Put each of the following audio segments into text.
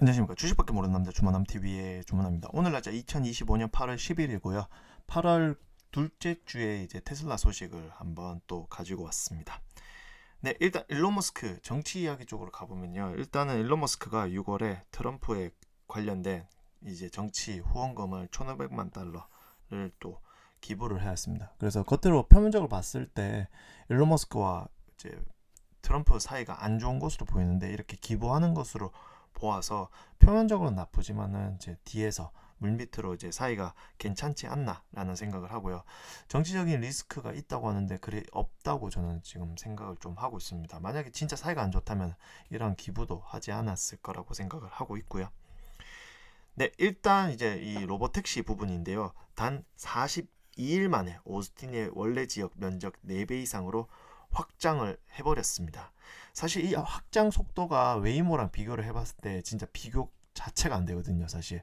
안녕하십니까. 주식밖에 모르는 남자 주머남TV의 주머남입니다. 오늘 날짜 2025년 8월 10일이고요. 8월 둘째 주에 이제 테슬라 소식을 한번 또 가지고 왔습니다. 네, 일단 일론 머스크 정치 이야기 쪽으로 가보면요. 일단은 일론 머스크가 6월에 트럼프에 관련된 이제 정치 후원금을 1,500만 달러를 또 기부를 해왔습니다. 그래서 겉으로 표면적으로 봤을 때 일론 머스크와 이제 트럼프 사이가 안 좋은 것으로 보이는데, 이렇게 기부하는 것으로 보아서 표면적으로는 나쁘지만은 이제 뒤에서 물밑으로 이제 사이가 괜찮지 않나라는 생각을 하고요. 정치적인 리스크가 있다고 하는데 그리 없다고 저는 지금 생각을 좀 하고 있습니다. 만약에 진짜 사이가 안 좋다면 이런 기부도 하지 않았을 거라고 생각을 하고 있고요. 네, 일단 이제 이 로보택시 부분인데요. 단 42일 만에 오스틴의 원래 지역 면적 4배 이상으로 확장을 해버렸습니다. 사실 이 확장 속도가 웨이모랑 비교를 해봤을 때 진짜 비교 자체가 안 되거든요, 사실.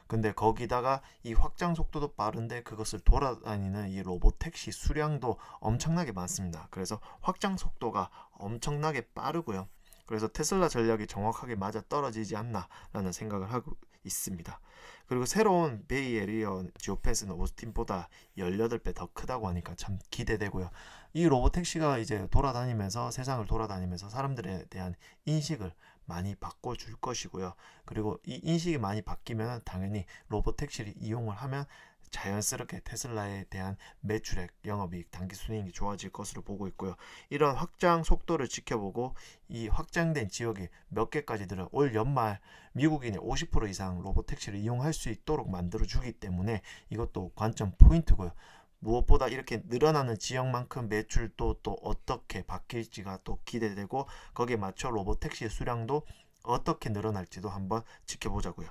근데 거기다가 이 확장 속도도 빠른데 그것을 돌아다니는 이 로보택시 수량도 엄청나게 많습니다. 그래서 확장 속도가 엄청나게 빠르고요. 그래서 테슬라 전략이 정확하게 맞아 떨어지지 않나라는 생각을 하고 있습니다. 그리고 새로운 베이에리어 지오패스는 오스틴보다 18배 더 크다고 하니까 참 기대되고요. 이 로보택시가 이제 돌아다니면서 세상을 돌아다니면서 사람들에 대한 인식을 많이 바꿔줄 것이고요. 그리고 이 인식이 많이 바뀌면 당연히 로보택시를 이용을 하면 자연스럽게 테슬라에 대한 매출액, 영업이익, 당기순이익이 좋아질 것으로 보고 있고요. 이런 확장 속도를 지켜보고 이 확장된 지역이 몇 개까지 들어 올 연말 미국인의 50% 이상 로보택시를 이용할 수 있도록 만들어주기 때문에 이것도 관점 포인트고요. 무엇보다 이렇게 늘어나는 지역만큼 매출도 또 어떻게 바뀔지가 또 기대되고, 거기에 맞춰 로보택시의 수량도 어떻게 늘어날지도 한번 지켜보자고요.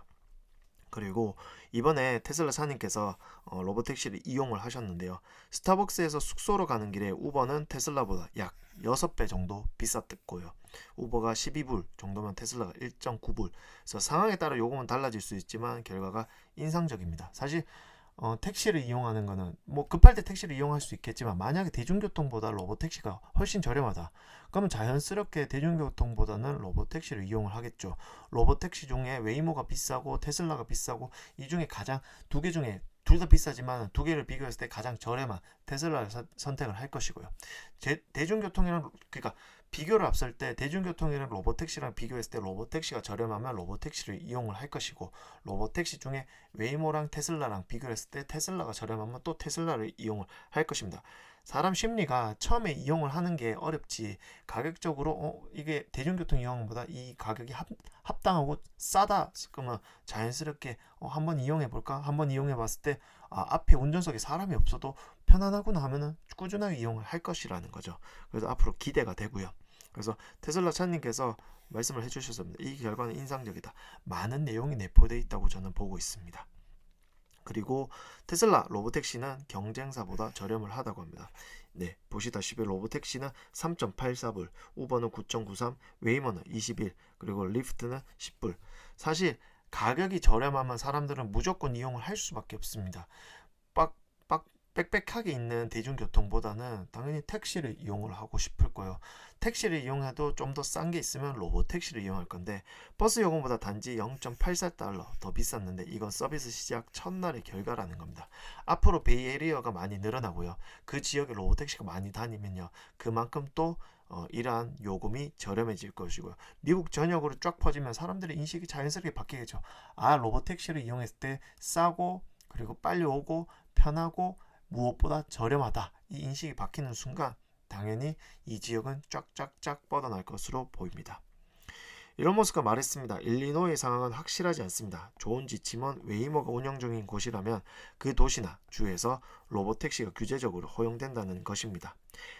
그리고 이번에 테슬라 사님께서 로보택시를 이용을 하셨는데요. 스타벅스에서 숙소로 가는 길에 우버는 테슬라보다 약 6배 정도 비쌌고요. 우버가 12불 정도면 테슬라가 1.9불. 그래서 상황에 따라 요금은 달라질 수 있지만 결과가 인상적입니다. 사실 택시를 이용하는 거는 뭐 급할 때 택시를 이용할 수 있겠지만, 만약에 대중교통보다 로보택시가 훨씬 저렴하다, 그러면 자연스럽게 대중교통보다는 로보택시를 이용을 하겠죠. 로보택시 중에 웨이모가 비싸고 테슬라가 비싸고, 이 중에 가장 두 개 중에 둘 다 비싸지만 두 개를 비교했을 때 가장 저렴한 테슬라를 선택을 할 것이고요. 대중교통이랑, 그러니까 비교를 앞설 때 대중교통이랑 로보택시랑 비교했을 때 로보택시가 저렴하면 로보택시를 이용을 할 것이고, 로보택시 중에 웨이모랑 테슬라랑 비교했을 때 테슬라가 저렴하면 또 테슬라를 이용을 할 것입니다. 사람 심리가 처음에 이용을 하는 게 어렵지, 가격적으로 이게 대중교통 이용보다 이 가격이 합당하고 싸다 그러면 자연스럽게 한번 이용해 볼까, 한번 이용해 봤을 때 앞에 운전석에 사람이 없어도 편안하구나 하면은 꾸준하게 이용을 할 것이라는 거죠. 그래서 앞으로 기대가 되고요. 그래서 테슬라 차님께서 말씀을 해주셨습니다. 이 결과는 인상적이다. 많은 내용이 내포되어 있다고 저는 보고 있습니다. 그리고 테슬라 로보택시는 경쟁사보다 저렴을 하다고 합니다. 네, 보시다시피 로보택시는 3.84불, 우버는 9.93, 웨이머는 21, 그리고 리프트는 10불. 사실 가격이 저렴하면 사람들은 무조건 이용을 할 수밖에 없습니다. 빡 빽빽하게 있는 대중교통보다는 당연히 택시를 이용을 하고 싶을 거예요. 택시를 이용해도 좀 더 싼 게 있으면 로보택시를 이용할 건데, 버스 요금보다 단지 0.84달러 더 비쌌는데 이건 서비스 시작 첫날의 결과라는 겁니다. 앞으로 베이에리어가 많이 늘어나고요. 그 지역에 로보택시가 많이 다니면요, 그만큼 또 이러한 요금이 저렴해질 것이고요. 미국 전역으로 쫙 퍼지면 사람들의 인식이 자연스럽게 바뀌겠죠. 로보택시를 이용했을 때 싸고, 그리고 빨리 오고, 편하고, 무엇보다 저렴하다, 이 인식이 바뀌는 순간 당연히 이 지역은 쫙쫙쫙 뻗어날 것으로 보입니다. 일론 머스크가 말했습니다. 일리노이의 상황은 확실하지 않습니다. 좋은 지침은 웨이모가 운영 중인 곳이라면 그 도시나 주에서 로보택시가 규제적으로 허용된다는 것입니다.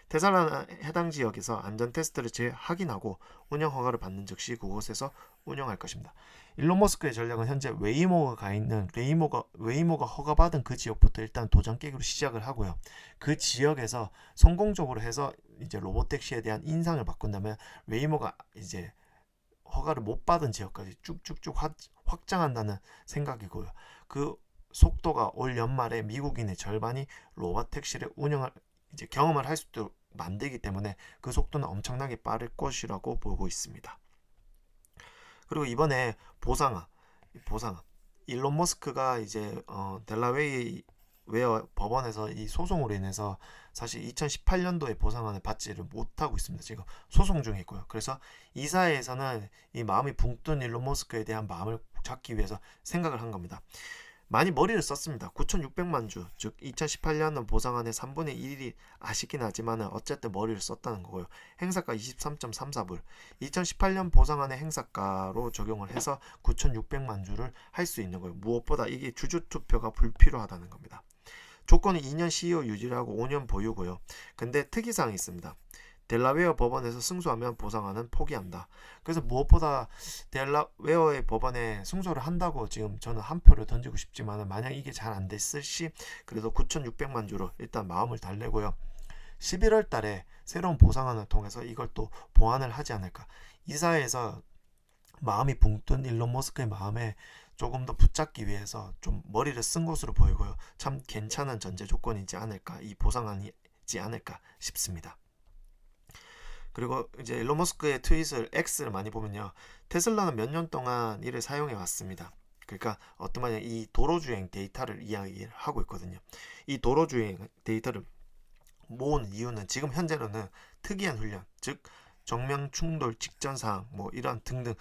테슬라는 해당 지역에서 안전 테스트를 재확인하고 운영 허가를 받는 즉시 그곳에서 운영할 것입니다. 일론 머스크의 전략은 현재 웨이모가 가 있는 웨이모가 허가받은 그 지역부터 일단 도장 깨기로 시작을 하고요. 그 지역에서 성공적으로 해서 이제 로보택시에 대한 인상을 바꾼다면 웨이모가 이제 허가를 못 받은 지역까지 쭉쭉쭉 확장한다는 생각이고요. 그 속도가 올 연말에 미국인의 절반이 로봇 택시를 운영할 이제 경험을 할 수 있도록 만들기 때문에 그 속도는 엄청나게 빠를 것이라고 보고 있습니다. 그리고 이번에 보상아 일론 머스크가 이제 델라웨어 법원에서 이 소송으로 인해서 사실 2018년도에 보상안을 받지를 못하고 있습니다. 지금 소송 중에 있고요. 그래서 이 사회에서는 이 마음이 붕 뜬 일론 머스크에 대한 마음을 잡기 위해서 생각을 한 겁니다. 많이 머리를 썼습니다. 9,600만 주, 즉 2018년은 보상안의 3분의 1이 아쉽긴 하지만 어쨌든 머리를 썼다는 거고요. 행사가 23.34불, 2018년 보상안의 행사가로 적용을 해서 9,600만 주를 할 수 있는 거예요. 무엇보다 이게 주주투표가 불필요하다는 겁니다. 조건은 2년 CEO 유지하고 5년 보유고요. 근데 특이사항이 있습니다. 델라웨어 법원에서 승소하면 보상안은 포기한다. 그래서 무엇보다 델라웨어의 법원에 승소를 한다고 지금 저는 한 표를 던지고 싶지만 만약 이게 잘 안 됐을 시 그래도 9,600만 주로 일단 마음을 달래고요. 11월 달에 새로운 보상안을 통해서 이걸 또 보완을 하지 않을까. 이 사회에서 마음이 붕 뜬 일론 머스크의 마음에 조금 더 붙잡기 위해서 좀 머리를 쓴 것으로 보이고요. 참 괜찮은 전제 조건이지 않을까, 이 보상안이지 않을까 싶습니다. 그리고 이제 일론 머스크의 트윗을 X를 많이 보면요, 테슬라는 몇 년 동안 이를 사용해 왔습니다. 그러니까 어떤 말이냐, 이 도로주행 데이터를 이야기를 하고 있거든요. 이 도로주행 데이터를 모은 이유는 지금 현재로는 특이한 훈련, 즉 정면 충돌 직전 사항, 뭐 이런 등등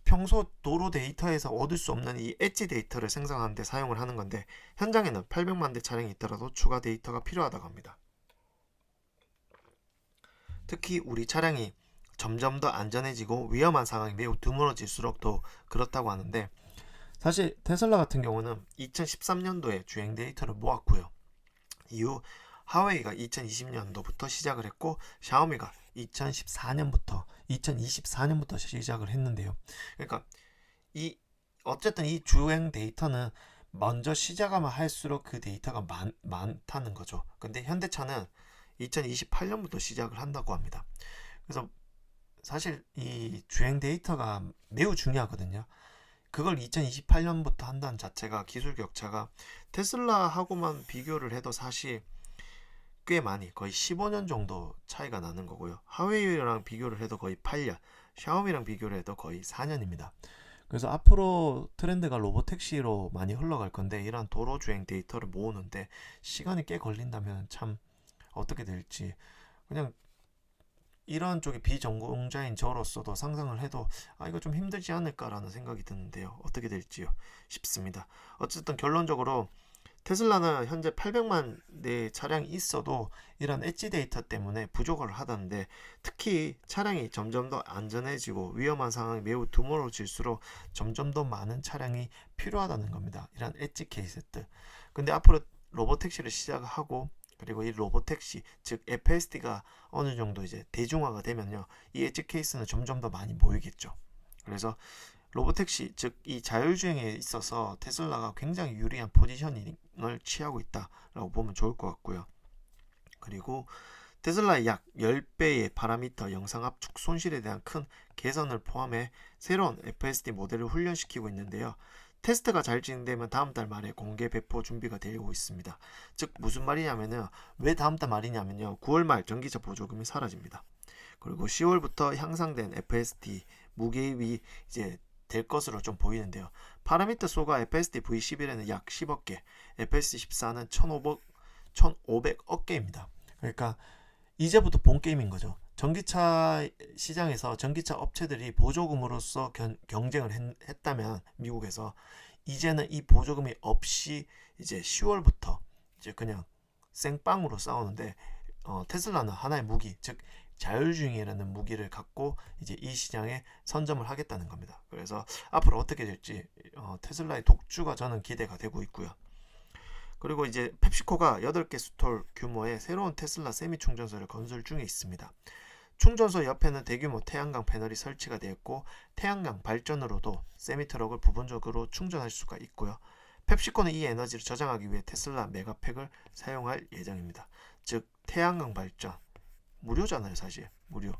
평소 도로 데이터에서 얻을 수 없는 이 엣지 데이터를 생성하는 데 사용을 하는 건데, 현장에는 800만 대 차량이 있더라도 추가 데이터가 필요하다고 합니다. 특히 우리 차량이 점점 더 안전해지고 위험한 상황이 매우 드물어질수록 더 그렇다고 하는데, 사실 테슬라 같은 경우는 2013년도에 주행 데이터를 모았고요. 이후 하웨이가 2020년도부터 시작을 했고 샤오미가 2024년부터 시작을 했는데요. 그러니까 어쨌든 이 주행 데이터는 먼저 시작하면 할수록 그 데이터가 많다는 거죠. 근데 현대차는 2028년부터 시작을 한다고 합니다. 그래서 사실 이 주행 데이터가 매우 중요하거든요. 그걸 2028년부터 한다는 자체가 기술 격차가 테슬라하고만 비교를 해도 사실 꽤 많이, 거의 15년 정도 차이가 나는 거고요. 하웨이랑 비교를 해도 거의 8년, 샤오미랑 비교를 해도 거의 4년입니다. 그래서 앞으로 트렌드가 로보택시로 많이 흘러갈 건데, 이런 도로 주행 데이터를 모으는데 시간이 꽤 걸린다면 참 어떻게 될지, 그냥 이런 쪽에 비전공자인 저로서도 상상을 해도 이거 좀 힘들지 않을까라는 생각이 드는데요. 어떻게 될지요 싶습니다. 어쨌든 결론적으로 테슬라는 현재 800만 대 차량이 있어도 이런 엣지 데이터 때문에 부족을 하던데, 특히 차량이 점점 더 안전해지고 위험한 상황이 매우 드물어질수록 점점 더 많은 차량이 필요하다는 겁니다. 이런 엣지 케이스들. 근데 앞으로 로보택시를 시작하고, 그리고 이 로보택시, 즉 FSD가 어느 정도 이제 대중화가 되면요, 이 엣지 케이스는 점점 더 많이 모이겠죠. 그래서 로보택시, 즉 이 자율주행에 있어서 테슬라가 굉장히 유리한 포지셔닝을 취하고 있다라고 보면 좋을 것 같고요. 그리고 테슬라의 약 10배의 파라미터 영상 압축 손실에 대한 큰 개선을 포함해 새로운 FSD 모델을 훈련시키고 있는데요. 테스트가 잘 진행되면 다음 달 말에 공개 배포 준비가 되고 있습니다. 즉 무슨 말이냐면요, 왜 다음 달 말이냐면요, 9월 말 전기차 보조금이 사라집니다. 그리고 10월부터 향상된 FSD 무게입이 이제 될 것으로 좀 보이는데요. 파라미터 소가 FSD V11에는 약 10억 개, FSD 14는 1,500억 개입니다. 그러니까 이제부터 본 게임인 거죠. 전기차 시장에서 전기차 업체들이 보조금으로서 경쟁을 했다면 미국에서, 이제는 이 보조금이 없이 이제 10월부터 이제 그냥 생빵으로 싸우는데, 테슬라는 하나의 무기, 즉 자율주행이라는 무기를 갖고 이제 이 시장에 선점을 하겠다는 겁니다. 그래서 앞으로 어떻게 될지 테슬라의 독주가 저는 기대가 되고 있고요. 그리고 이제 펩시코가 8개 스톨 규모의 새로운 테슬라 세미 충전소를 건설 중에 있습니다. 충전소 옆에는 대규모 태양광 패널이 설치가 되었고, 태양광 발전으로도 세미트럭을 부분적으로 충전할 수가 있고요. 펩시코는 이 에너지를 저장하기 위해 테슬라 메가팩을 사용할 예정입니다. 즉 태양광 발전 무료잖아요. 사실 무료.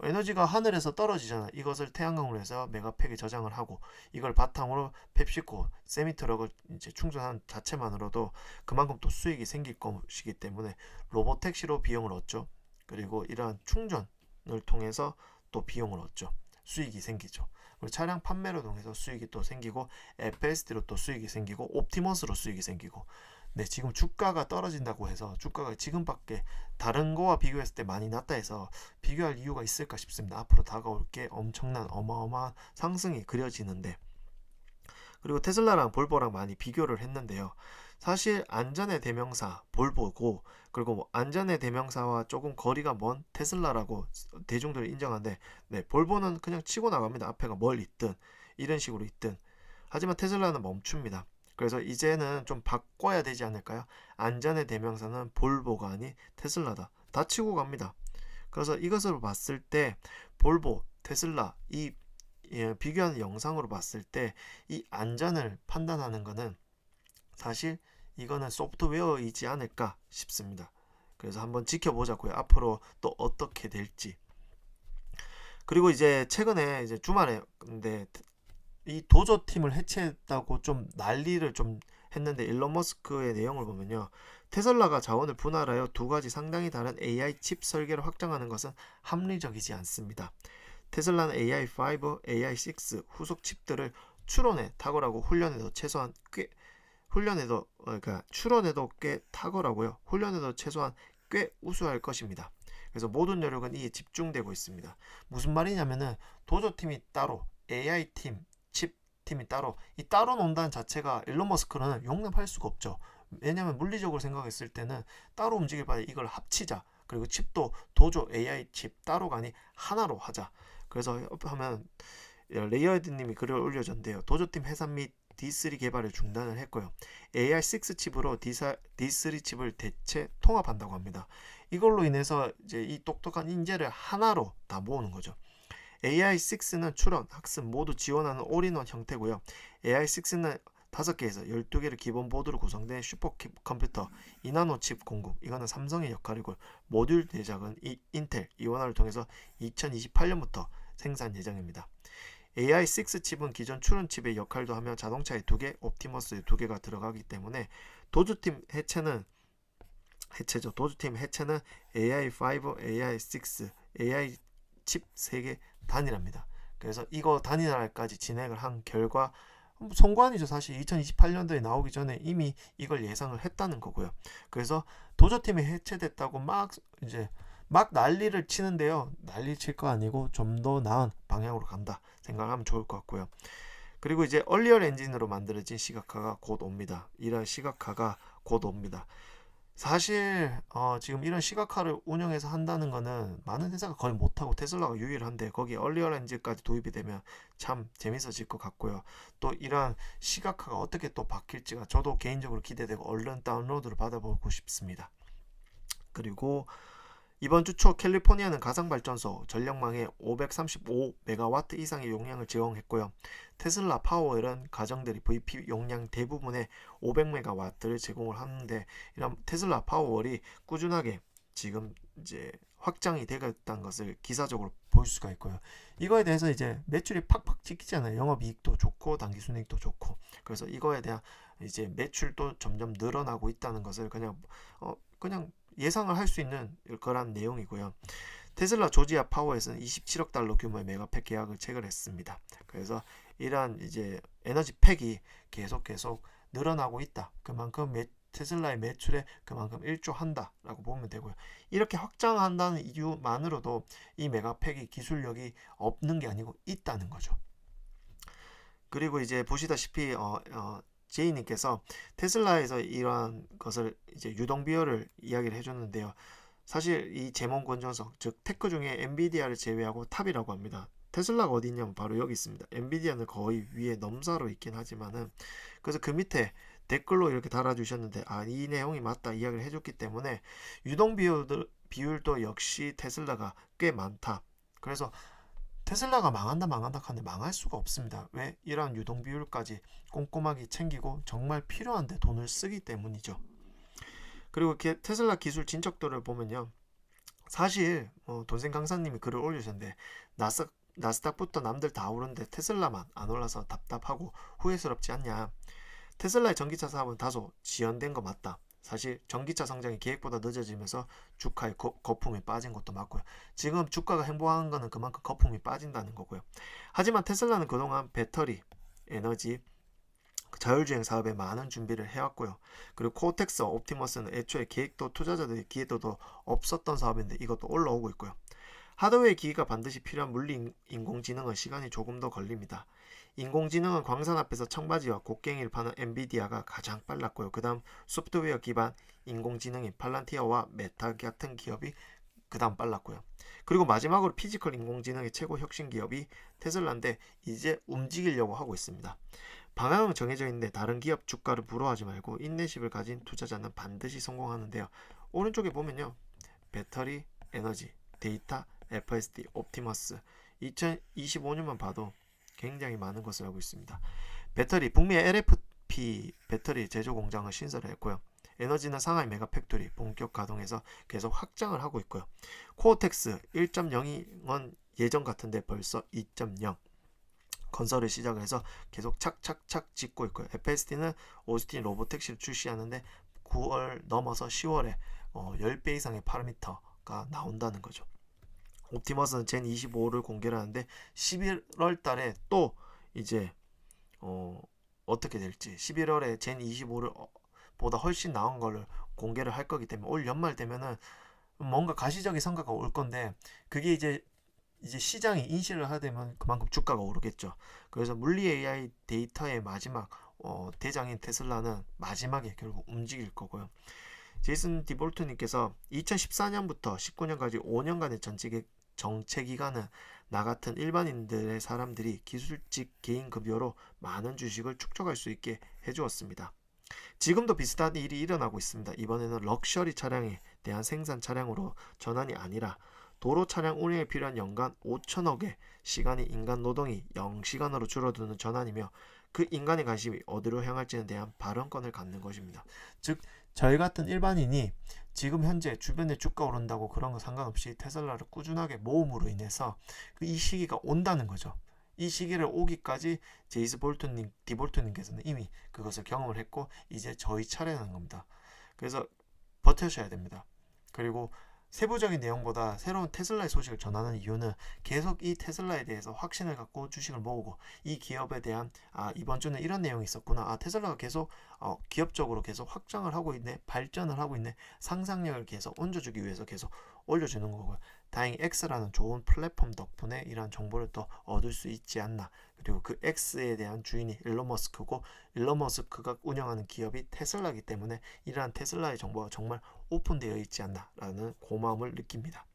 에너지가 하늘에서 떨어지잖아. 이것을 태양광으로 해서 메가팩에 저장을 하고, 이걸 바탕으로 펩시코 세미트럭을 이제 충전하는 자체만으로도 그만큼 또 수익이 생길 것이기 때문에 로보택시로 비용을 얻죠. 그리고 이러한 충전을 통해서 또 비용을 얻죠. 수익이 생기죠. 그리고 차량 판매로 통해서 수익이 또 생기고 FSD로 또 수익이 생기고 옵티머스로 수익이 생기고 네, 지금 주가가 떨어진다고 해서 주가가 지금밖에 다른 거와 비교했을 때 많이 낮다 해서 비교할 이유가 있을까 싶습니다. 앞으로 다가올 게 엄청난 어마어마한 상승이 그려지는데, 그리고 테슬라랑 볼보랑 많이 비교를 했는데요. 사실 안전의 대명사 볼보고, 그리고 뭐 안전의 대명사와 조금 거리가 먼 테슬라라고 대중들이 인정하는데, 네, 볼보는 그냥 치고 나갑니다. 앞에가 뭘 있든 이런 식으로 있든. 하지만 테슬라는 멈춥니다. 그래서 이제는 좀 바꿔야 되지 않을까요? 안전의 대명사는 볼보가 아닌 테슬라다. 다 치고 갑니다. 그래서 이것으로 봤을 때 볼보, 테슬라 이 비교하는 영상으로 봤을 때 이 안전을 판단하는 것은 사실 이거는 소프트웨어이지 않을까 싶습니다. 그래서 한번 지켜보자고요. 앞으로 또 어떻게 될지. 그리고 이제 최근에 이제 주말에 근데 이 도조 팀을 해체했다고 좀 난리를 좀 했는데, 일론 머스크의 내용을 보면요. 테슬라가 자원을 분할하여 두 가지 상당히 다른 AI 칩 설계를 확장하는 것은 합리적이지 않습니다. 테슬라는 AI5, AI6 후속 칩들을 추론에 탁월하고 추론에도 꽤 탁월하고요. 훈련에도 최소한 꽤 우수할 것입니다. 그래서 모든 노력은 이에 집중되고 있습니다. 무슨 말이냐면은 도조팀이 따로, AI팀, 칩팀이 따로, 이 따로 논다는 자체가 일론 머스크는 용납할 수가 없죠. 왜냐하면 물리적으로 생각했을 때는 따로 움직일 바에 이걸 합치자. 그리고 칩도 도조 AI 칩 따로가 아니 하나로 하자. 그래서 하면 레이어드님이 글을 올려줬는데요. 도조팀 해산 및 D3 개발을 중단을 했고요. AI6 칩으로 D3 칩을 대체 통합한다고 합니다. 이걸로 인해서 이제 이 똑똑한 인재를 하나로 다 모으는 거죠. AI6는 추론, 학습 모두 지원하는 올인원 형태고요. AI6는 5개에서 12개를 기본 보드로 구성된 슈퍼컴퓨터 2나노 칩 공급, 이거는 삼성의 역할이고, 모듈 제작은 인텔 이원화를 통해서 2028년부터 생산 예정입니다. AI6 칩은 기존 추론 칩의 역할도 하며 자동차에 2개, 옵티머스에 2개가 들어가기 때문에 도주팀 해체는 AI5, AI6, AI 칩 3개 단일화입니다. 그래서 이거 단일화까지 진행을 한 결과 성과이죠. 사실 2028년도에 나오기 전에 이미 이걸 예상을 했다는 거고요. 그래서 도저팀이 해체됐다고 막 난리를 치는데요. 난리 칠 거 아니고 좀 더 나은 방향으로 간다 생각하면 좋을 것 같고요. 그리고 이제 얼리얼 엔진으로 만들어진 시각화가 곧 옵니다. 이런 시각화가 곧 옵니다. 사실 지금 이런 시각화를 운영해서 한다는 거는 많은 회사가 거의 못하고 테슬라가 유일한데, 거기에 얼리얼 엔진까지 도입이 되면 참 재밌어질 것 같고요. 또 이러한 시각화가 어떻게 또 바뀔지가 저도 개인적으로 기대되고 얼른 다운로드를 받아보고 싶습니다. 그리고 이번 주 초 캘리포니아는 가상발전소 전력망에 535메가와트 이상의 용량을 제공했고요. 테슬라 파워웰은 가정들이 VP 용량 대부분의 500메가와트를 제공을 하는데, 이런 테슬라 파워웰이 꾸준하게 지금 이제 확장이 되었다는 것을 기사적으로 볼 수가 있고요. 이거에 대해서 이제 매출이 팍팍 찍히잖아요. 영업이익도 좋고 당기순이익도 좋고. 그래서 이거에 대한 이제 매출도 점점 늘어나고 있다는 것을 그냥 예상을 할 수 있는 거란 내용이고요. 테슬라 조지아 파워에서는 27억 달러 규모의 메가팩 계약을 체결했습니다. 그래서 이러한 이제 에너지 팩이 계속 늘어나고 있다. 그만큼 테슬라의 매출에 그만큼 일조한다라고 보면 되고요. 이렇게 확장한다는 이유만으로도 이 메가팩이 기술력이 없는 게 아니고 있다는 거죠. 그리고 이제 보시다시피 제이님께서 테슬라에서 이러한 것을 이제 유동 비율을 이야기를 해줬는데요. 사실 이 제몬 권전석, 즉 테크 중에 엔비디아를 제외하고 탑이라고 합니다. 테슬라가 어디 있냐면 바로 여기 있습니다. 엔비디아는 거의 위에 넘사로 있긴 하지만은, 그래서 그 밑에 댓글로 이렇게 달아주셨는데, 이 내용이 맞다 이야기를 해줬기 때문에 유동 비율도 역시 테슬라가 꽤 많다. 그래서 테슬라가 망한다 하는데 망할 수가 없습니다. 왜? 이러한 유동 비율까지 꼼꼼하게 챙기고 정말 필요한데 돈을 쓰기 때문이죠. 그리고 테슬라 기술 진척도를 보면요. 사실 돈생 강사님이 글을 올리셨는데, 나스닥부터 남들 다 오르는데 테슬라만 안 올라서 답답하고 후회스럽지 않냐. 테슬라의 전기차 사업은 다소 지연된 거 맞다. 사실 전기차 성장이 계획보다 늦어지면서 주가의 거품이 빠진 것도 맞고요. 지금 주가가 행보한 거는 그만큼 거품이 빠진다는 거고요. 하지만 테슬라는 그동안 배터리, 에너지, 자율주행 사업에 많은 준비를 해왔고요. 그리고 코텍스, 옵티머스는 애초에 계획도 투자자들의 기회도도 없었던 사업인데 이것도 올라오고 있고요. 하드웨어 기기가 반드시 필요한 물리 인공지능은 시간이 조금 더 걸립니다. 인공지능은 광산 앞에서 청바지와 곡괭이를 파는 엔비디아가 가장 빨랐고요. 그 다음 소프트웨어 기반 인공지능인 팔란티어와 메타 같은 기업이 그 다음 빨랐고요. 그리고 마지막으로 피지컬 인공지능의 최고 혁신 기업이 테슬라인데 이제 움직이려고 하고 있습니다. 방향은 정해져 있는데 다른 기업 주가를 부러워하지 말고 인내심을 가진 투자자는 반드시 성공하는데요. 오른쪽에 보면요. 배터리, 에너지, 데이터, FSD, 옵티머스 2025년만 봐도 굉장히 많은 것을 알고 있습니다. 배터리, 북미의 LFP 배터리 제조 공장을 신설을 했고요. 에너지는 상하이 메가팩토리 본격 가동해서 계속 확장을 하고 있고요. 코어텍스 1.0은 예전 같은데 벌써 2.0 건설을 시작을 해서 계속 착착착 짓고 있고요. FSD는 오스틴 로보택시를 출시하는데 9월 넘어서 10월에 10배 이상의 파라미터가 나온다는 거죠. 옵티머스는 젠 25를 공개를 하는데 11월 달에 또 이제 어떻게 될지 11월에 젠 25를 보다 훨씬 나은 거를 공개를 할 거기 때문에 올 연말 되면은 뭔가 가시적인 성과가 올 건데 그게 이제 시장이 인식을 하게 되면 그만큼 주가가 오르겠죠. 그래서 물리 AI 데이터의 마지막 대장인 테슬라는 마지막에 결국 움직일 거고요. 제이슨 디볼트님께서 2014년부터 19년까지 5년간의 정체 기간은 나 같은 일반인들의 사람들이 기술직 개인 급여로 많은 주식을 축적할 수 있게 해주었습니다. 지금도 비슷한 일이 일어나고 있습니다. 이번에는 럭셔리 차량에 대한 생산 차량으로 전환이 아니라 도로 차량 운행에 필요한 연간 5천억의 시간이 인간 노동이 0시간으로 줄어드는 전환이며 그 인간의 관심이 어디로 향할지에 대한 발언권을 갖는 것입니다. 즉 저희 같은 일반인이 지금 현재 주변에 주가 오른다고 그런 거 상관없이 테슬라를 꾸준하게 모음으로 인해서 이 시기가 온다는 거죠. 이 시기를 오기까지 제이스 볼트님, 디볼트님께서는 이미 그것을 경험을 했고 이제 저희 차례라는 겁니다. 그래서 버텨셔야 됩니다. 그리고 세부적인 내용보다 새로운 테슬라의 소식을 전하는 이유는 계속 이 테슬라에 대해서 확신을 갖고 주식을 모으고 이 기업에 대한 이번 주는 이런 내용이 있었구나. 테슬라가 계속 기업적으로 계속 확장을 하고 있네. 발전을 하고 있네. 상상력을 계속 얹어주기 위해서 계속 올려주는 거고요. 다행히 X라는 좋은 플랫폼 덕분에 이러한 정보를 또 얻을 수 있지 않나. 그리고 그 X에 대한 주인이 일론 머스크고 일론 머스크가 운영하는 기업이 테슬라이기 때문에 이러한 테슬라의 정보가 정말 오픈되어 있지 않나라는 고마움을 느낍니다.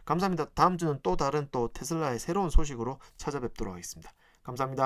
감사합니다. 다음 주는 또 다른 또 테슬라의 새로운 소식으로 찾아뵙도록 하겠습니다. 감사합니다.